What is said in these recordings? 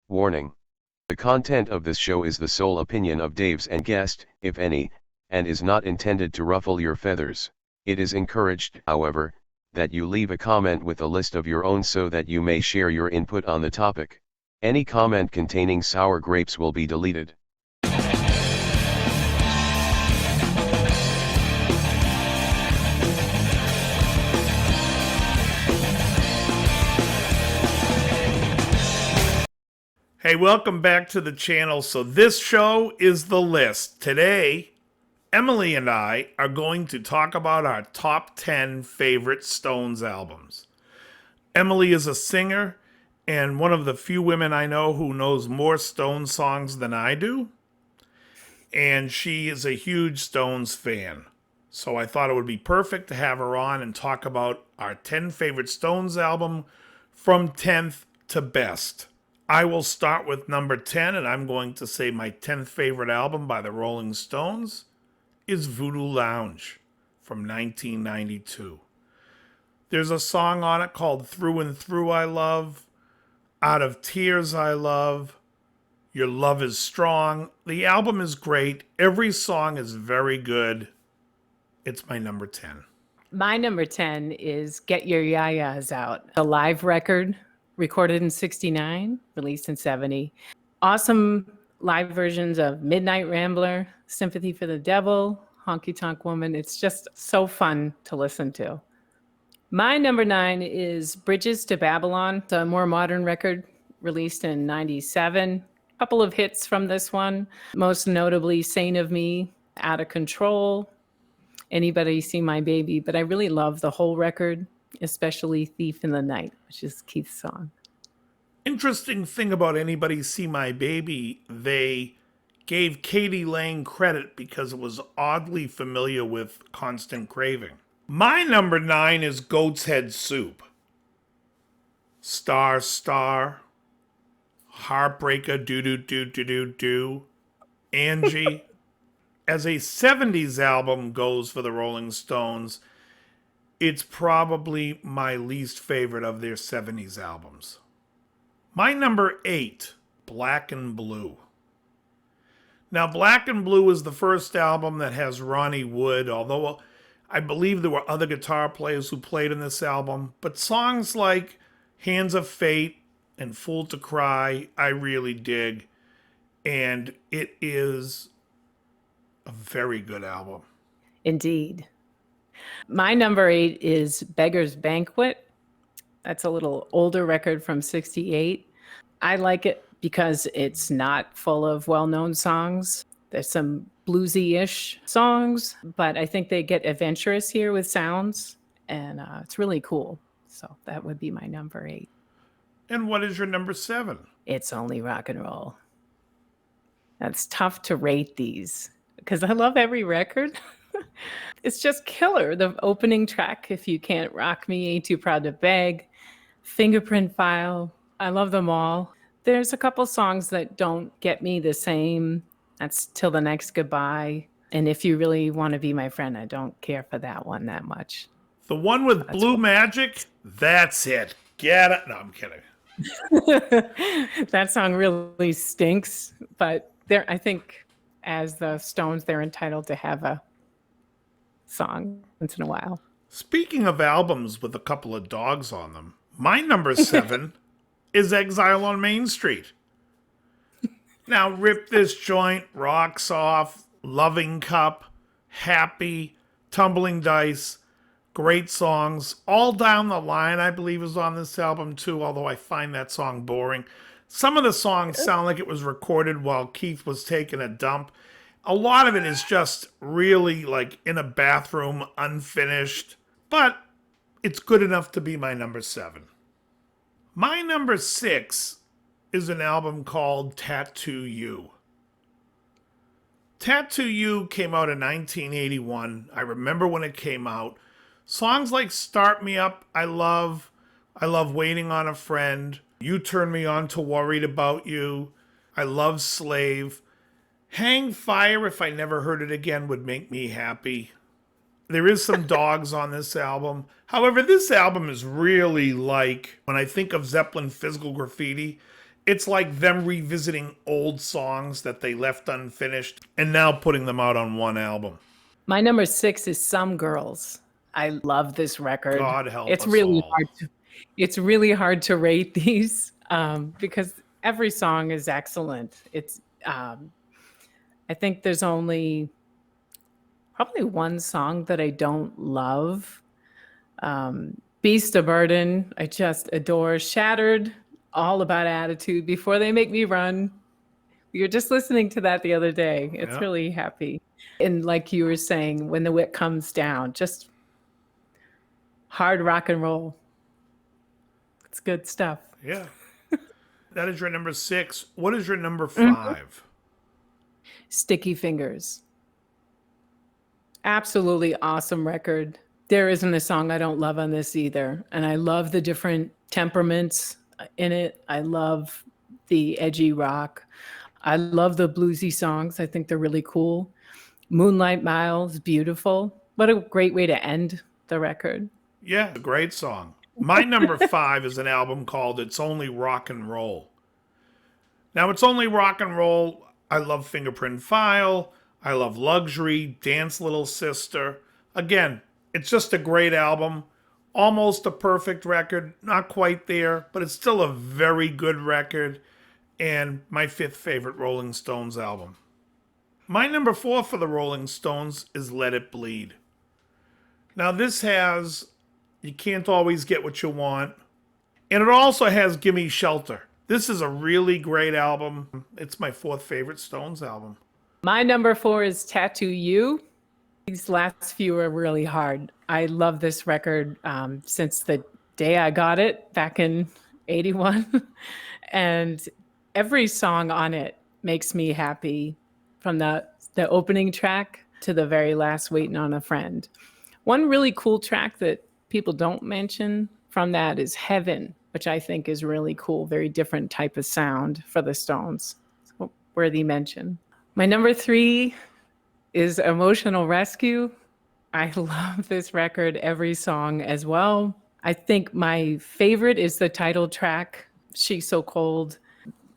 Warning. The content of this show is the sole opinion of Dave's and guest, if any, and is not intended to ruffle your feathers. It is encouraged, however, that you leave a comment with a list of your own so that you may share your input on the topic. Any comment containing sour grapes will be deleted. Hey, welcome back to the channel. So this show is the list. Today, Emily and I are going to talk about our top 10 favorite Stones albums. Emily is a singer and one of the few women I know who knows more Stones songs than I do. And she is a huge Stones fan. So I thought it would be perfect to have her on and talk about our 10 favorite Stones album from 10th to best. I will start with number 10, and I'm going to say my 10th favorite album by the Rolling Stones is Voodoo Lounge from 1992. There's a song on it called Through and Through I Love, Out of Tears I Love, Your Love is Strong. The album is great. Every song is very good. It's my number 10. My number 10 is Get Your Yayas Out, a live record recorded in 69, released in 70. Awesome live versions of Midnight Rambler, Sympathy for the Devil, Honky Tonk Woman. It's just so fun to listen to. My number 9 is Bridges to Babylon, a more modern record released in 97. A couple of hits from this one, most notably Saint of Me, Out of Control, Anybody See My Baby. But I really love the whole record, especially Thief in the Night, which is Keith's song. Interesting thing about Anybody See My Baby, they gave Katie Lang credit because it was oddly familiar with Constant Craving. My number 9 is Goat's Head Soup. Star Star, Heartbreaker, Do, Angie. As a 70s album goes for the Rolling Stones, it's probably my least favorite of their 70s albums. My number 8, Black and Blue. Now, Black and Blue is the first album that has Ronnie Wood, although I believe there were other guitar players who played in this album. But songs like Hands of Fate and Fool to Cry, I really dig. And it is a very good album. Indeed. My number 8 is Beggar's Banquet. That's a little older record from 68. I like it because it's not full of well-known songs. There's some bluesy-ish songs, but I think they get adventurous here with sounds, and it's really cool. So that would be my number 8. And what is your number 7? It's Only Rock and Roll. That's tough to rate these because I love every record. It's just killer. The opening track, If You Can't Rock Me, Ain't Too Proud to Beg, Fingerprint File. I love them all. There's a couple songs that don't get me the same. That's Till the Next Goodbye. And If You Really Want to Be My Friend, I don't care for that one that much. The one with Blue Magic? That's it. Get it. No, I'm kidding. That song really stinks, but I think as the Stones, they're entitled to have a song once in a while. Speaking of albums with a couple of dogs on them, my number 7 is Exile on Main Street. Now, Rip This Joint, Rocks Off, Loving Cup, Happy, Tumbling Dice, great songs. All Down the Line, I believe, is on this album too, although I find that song boring. Some of the songs sound like it was recorded while Keith was taking a dump. A lot of it is just really like in a bathroom, unfinished, but it's good enough to be my number 7. My number 6 is an album called Tattoo You. Tattoo You came out in 1981. I remember when it came out. Songs like Start Me Up, I love Waiting on a Friend. You Turn Me On to Worried About You. I love Slave. Hang Fire, if I never heard it again, would make me happy. There is some dogs on this album. However, this album is really like, when I think of Zeppelin Physical Graffiti, It's like them revisiting old songs that they left unfinished and now putting them out on one album. My number 6 is Some Girls. I love this record. God help It's us really all. hard to it's really hard to rate these because every song is excellent. It's I think there's only probably one song that I don't love. Beast of Burden, I just adore. Shattered, all about attitude. Before They Make Me Run. We were just listening to that the other day. It's Yeah. really happy. And like you were saying, When the Whip Comes Down, just hard rock and roll. It's good stuff. Yeah. That is your number 6. What is your number Mm-hmm. 5? Sticky Fingers. Absolutely awesome record. There isn't a song I don't love on this either. And I love the different temperaments in it. I love the edgy rock. I love the bluesy songs. I think they're really cool. Moonlight Mile is beautiful. What a great way to end the record. Yeah, a great song. My number 5 is an album called It's Only Rock and Roll. Now, It's Only Rock and Roll. I love Fingerprint File. I love Luxury, Dance Little Sister. Again, it's just a great album. Almost a perfect record. Not quite there, but it's still a very good record. And my 5th favorite Rolling Stones album. My number 4 for the Rolling Stones is Let It Bleed. Now, this has You Can't Always Get What You Want. And it also has Gimme Shelter. This is a really great album. It's my 4th favorite Stones album. My number 4 is Tattoo You. These last few are really hard. I love this record since the day I got it back in 81. And every song on it makes me happy, from the opening track to the very last, Waiting on a Friend. One really cool track that people don't mention from that is Heaven, which I think is really cool. Very different type of sound for the Stones. So worthy mention. My number 3 is Emotional Rescue. I love this record, every song as well. I think my favorite is the title track, She's So Cold,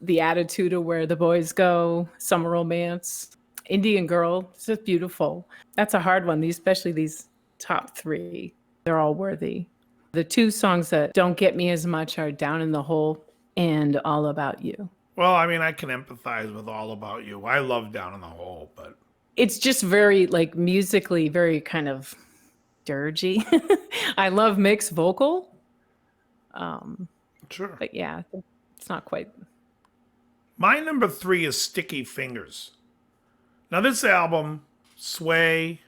the attitude of Where the Boys Go, Summer Romance, Indian Girl. It's just beautiful. That's a hard one, especially these top 3. They're all worthy. The 2 songs that don't get me as much are Down in the Hole and All About You. Well, I mean, I can empathize with All About You. I love Down in the Hole, but It's just very, like, musically very kind of dirgy. I love mixed vocal. sure. But yeah, it's not quite. My number 3 is Sticky Fingers. Now, this album, Sway,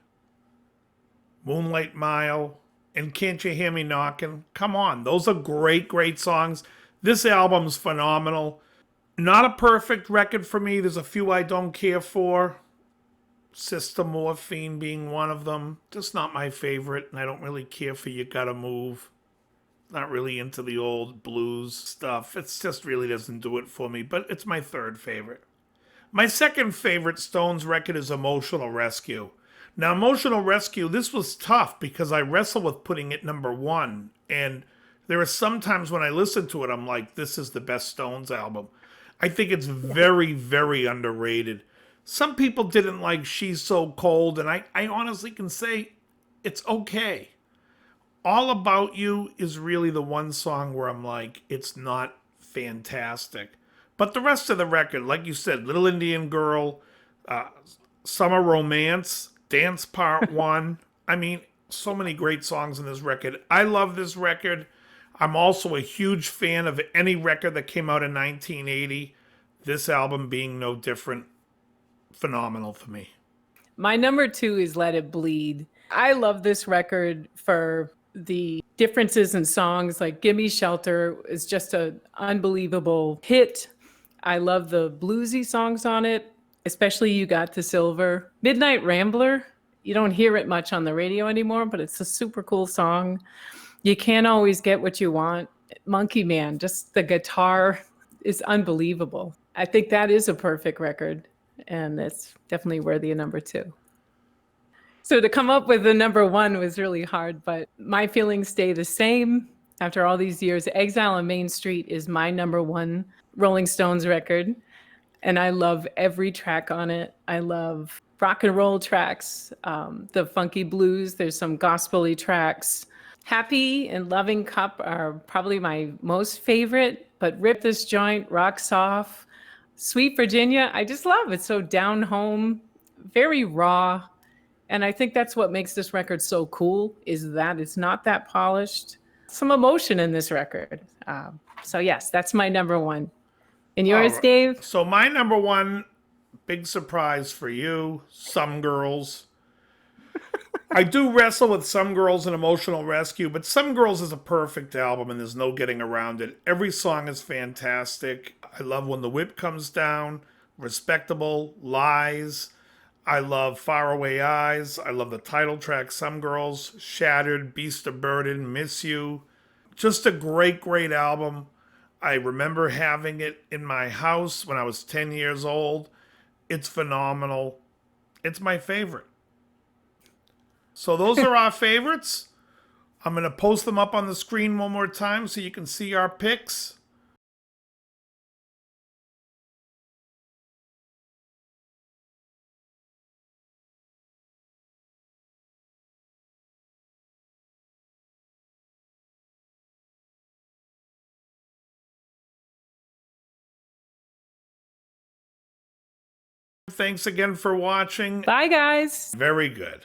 Moonlight Mile, and Can't You Hear Me Knockin'? Come on, those are great, great songs. This album's phenomenal. Not a perfect record for me. There's a few I don't care for. Sister Morphine being one of them. Just not my favorite, and I don't really care for You Gotta Move. Not really into the old blues stuff. It just really doesn't do it for me, but it's my 3rd favorite. My 2nd favorite Stones record is Emotional Rescue. Now, Emotional Rescue, this was tough because I wrestle with putting it number 1, and there are some times when I listen to it, I'm like, this is the best Stones album. I think it's very, very underrated. Some people didn't like She's So Cold, and I honestly can say it's okay. All About You is really the one song where I'm like, it's not fantastic. But the rest of the record, like you said, Little Indian Girl, Summer Romance, Dance Part 1. I mean, so many great songs in this record. I love this record. I'm also a huge fan of any record that came out in 1980. This album being no different. Phenomenal for me. My number 2 is Let It Bleed. I love this record for the differences in songs. Like Gimme Shelter is just an unbelievable hit. I love the bluesy songs on it, especially You Got the Silver. Midnight Rambler, you don't hear it much on the radio anymore, but it's a super cool song. You Can't Always Get What You Want. Monkey Man, just the guitar is unbelievable. I think that is a perfect record, and it's definitely worthy of number 2. So to come up with the number 1 was really hard, but My Feelings Stay the Same after all these years. Exile on Main Street is my number one Rolling Stones record, and I love every track on it. I love rock and roll tracks, the funky blues. There's some gospel-y tracks. Happy and Loving Cup are probably my most favorite, but Rip This Joint, Rocks Off, Sweet Virginia, I just love it. So down home, very raw. And I think that's what makes this record so cool, is that it's not that polished. Some emotion in this record. So yes, that's my number one. And yours, right. Dave? So my number one, big surprise for you, Some Girls. I do wrestle with Some Girls and Emotional Rescue, but Some Girls is a perfect album and there's no getting around it. Every song is fantastic. I love When the Whip Comes Down, Respectable, Lies. I love Faraway Eyes. I love the title track, Some Girls, Shattered, Beast of Burden, Miss You. Just a great, great album. I remember having it in my house when I was 10 years old. It's phenomenal. It's my favorite. So those are our favorites. I'm going to post them up on the screen one more time so you can see our picks. Thanks again for watching. Bye, guys. Very good.